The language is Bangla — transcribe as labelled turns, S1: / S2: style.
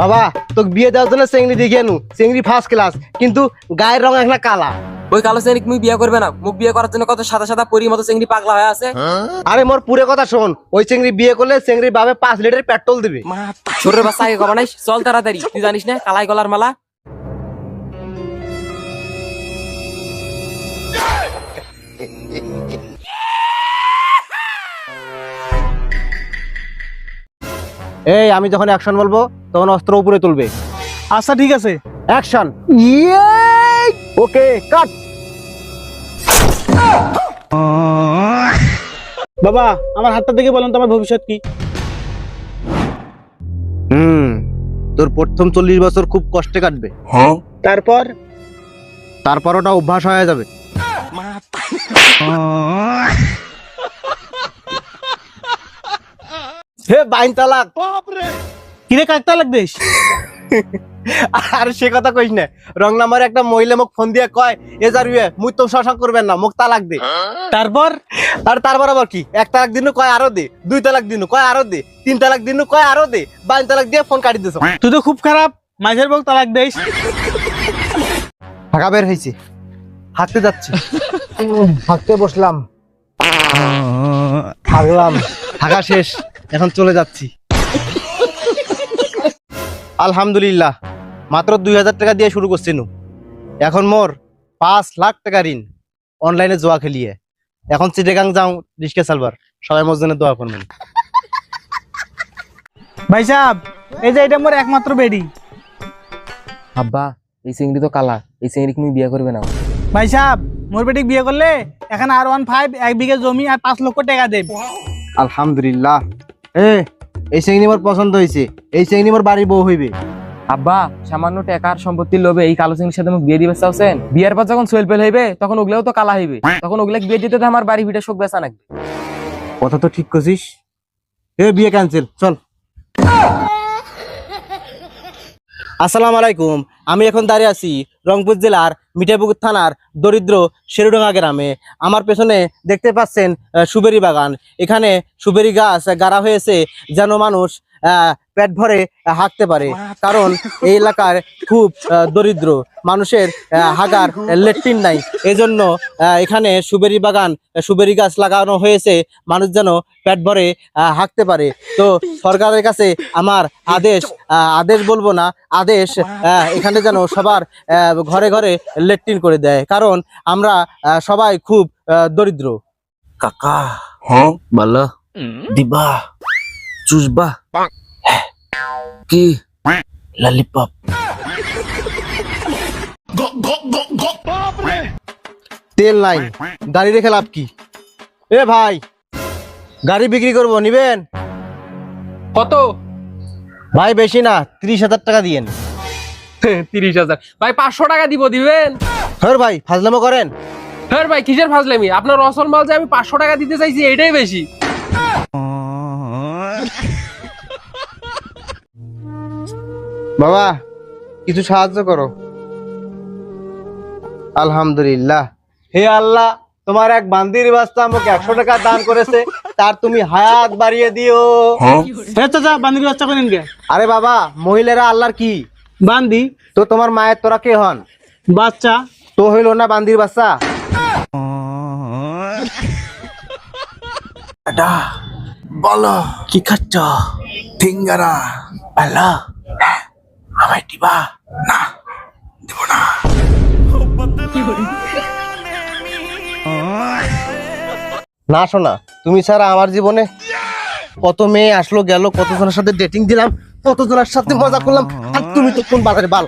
S1: বাবা তোকে বিয়ে দেওয়ার জন্য চেংড়ি দিয়ে আনু, চেংড়ি ফার্স্ট ক্লাস, কিন্তু গায়ের রং একটা কালা।
S2: ওই কালো চেংড়ি তুমি বিয়ে করবে না? মুখ বিয়ে করার জন্য কত সাদা সাদা পরি মতো চেংড়ি পাগলা হয়ে আছে।
S1: আরে মোর পুরো কথা শোন, ওই চেংড়ি বিয়ে করলে চেংড়ির বাবে 5 লিটার পেট্রোল দিবে।
S2: ছোটের বাচ্চা আগে কবা নাই, চল তাড়াতাড়ি। তুই জানিস না কালাই গলার মালা?
S1: এই আমি যখন অ্যাকশন বলবো তখন অস্ত্র উপরে তুলবে।
S3: আচ্ছা ঠিক আছে।
S1: অ্যাকশন। ওকে কাট।
S3: বাবা আমার হাতটা দেখে বলেন তো আমার ভবিষ্যৎ কি?
S1: তোর প্রথম 40 বছর খুব কষ্টে কাটবে,
S3: তারপর?
S1: তারপর ওটা অভ্যাস হয়ে যাবে। হে বাইন তালাক।
S3: কিরে কাকতা লাগদেশ?
S1: আর সে কথা কইস না, রং নাম্বার একটা মহিলা মোক ফোন দিয়ে কয় এ জারুয়ে মুই তো শশাঙ্ক করবেন না, মোক তালাক দে।
S3: তারপর?
S1: আর তারপর আবার কি, 1 তালাক দিনু কয় আরো দে, 2 তালাক দিনু কয় আরো দে, 3 তালাক দিনু কয় আরো দে, 22 তালাক দিয়ে ফোন কাটি দিছ।
S3: তুই তো খুব খারাপ, মাঝের বউ তালাক দেশ।
S1: ঢাকা বের হয়েছে, হাঁটতে যাচ্ছি। হাঁটতে বসলাম, থাকলাম, থাকা শেষ, এখন চলে যাচ্ছি। আলহামদুলিল্লাহ, মাত্র 2000 টাকা দিয়ে শুরু করছি। এখন মোর 5 লাখ টাকা ঋণ অনলাইনে জোয়া খেলিয়ে। এখন চিটাগাং যাও রিস্কা চালবার, সবাই মোর জন্য দোয়া করবেন।
S3: ভাই সাহেব, এই যে এটা মোর একমাত্র বেডি।
S2: আব্বা এই চেংড়ি তো কালা, এই চেংড়ি তুমি বিয়ে করবে না?
S3: ভাই সাহেব, মোর বেটি বিয়ে করলে এখানে R15 1 বিঘা জমি আর 5 লক্ষ টাকা দেব।
S1: আলহামদুলিল্লাহ। এই চেংড়ি মোর পছন্দ হয়েছে, এই চেংড়ি মোর বাড়ির বউ হইবে।
S2: আব্বা সামান্য টাকার সম্পত্তির লোভে এই কালো চেংড়ির সাথে বিয়ে দিবে চাচ্ছেন? বিয়ের পর যখন সোয়েল পেল হইবে তখন ওগুলাও তো কালা হইবে, তখন ওগুলা বিয়ে দিতে তো আমার বাড়ি ভিটা শোক বেচা নাকবে।
S1: কথা তো ঠিক করছিস। বিয়ে ক্যান্সেল, চল। আসসালামু আলাইকুম, আমি এখন দাঁড়িয়ে আছি রংপুর জেলার মিঠাপুকুর থানার দরিদ্র শেরুডাঙ্গা গ্রামে। আমার পেছনে দেখতে পাচ্ছেন সুবেরি বাগান। এখানে সুবেরি গাছ গাড়া হয়েছে যেন মানুষ পেট ভরে হাঁকতে পারে, কারণ এই এলাকার খুব দরিদ্র, মানুষের হাগার লেট্রিন নাই। এজন্য এখানে সুবেরি বাগান, সুবেরি গাছ লাগানো হয়েছে মানুষ যেন পেট ভরে হাঁকতে পারে। তো সরকারের কাছে আমার আদেশ বলবো না, আদেশ, এখানে যেন সবার ঘরে ঘরে লেট্রিন করে দেয়, কারণ আমরা সবাই খুব দরিদ্র। কাকা হ্যাঁ বলো, দিবা চুষবা কি ললিপপ? তেল নাই, গাড়ি রেখে লাভ কি? এ ভাই, গাড়ি বিক্রি করবো, নিবেন?
S2: কত?
S1: ভাই বেশি না, 30,000 টাকা দিয়েন।
S2: 30,000? ভাই 500 টাকা দিব, দিবেন?
S1: হ্যাঁ ভাই, ফাজলামো করেন।
S2: হ্যাঁ ভাই কিসের ফাজলামি? আপনার অসল মাল যে আমি 500 টাকা দিতে চাইছি এটাই বেশি।
S1: বাবা কিছু সাহায্য করো। আলহামদুলিল্লাহ। হে আল্লাহ, তোমার এক বান্দির বাস্তা আমাকে 100 টাকা দান করেছে, তার তুমি হায়াত বাড়িয়ে দিও।
S3: হ্যাঁ চাচা, বান্দির বাচ্চা করেন কে?
S1: আরে বাবা, মহিলারা আল্লাহর কি
S3: বান্দি?
S1: তো তোমার মায়ের তোরা কে হন?
S3: বাচ্চা।
S1: তো হইল না বান্দির বাচ্চা? বলো কি খাচ্ছ? সিঙ্গারা। আল্লাহ আমায় দিবা? না, দেব না। না শোনা, তুমি ছাড়া আমার জীবনে কত মেয়ে আসলো গেল, কতজনের সাথে ডেটিং দিলাম, কতজনের সাথে মজা করলাম, আর তুমি তো কোন বাজারে বাল।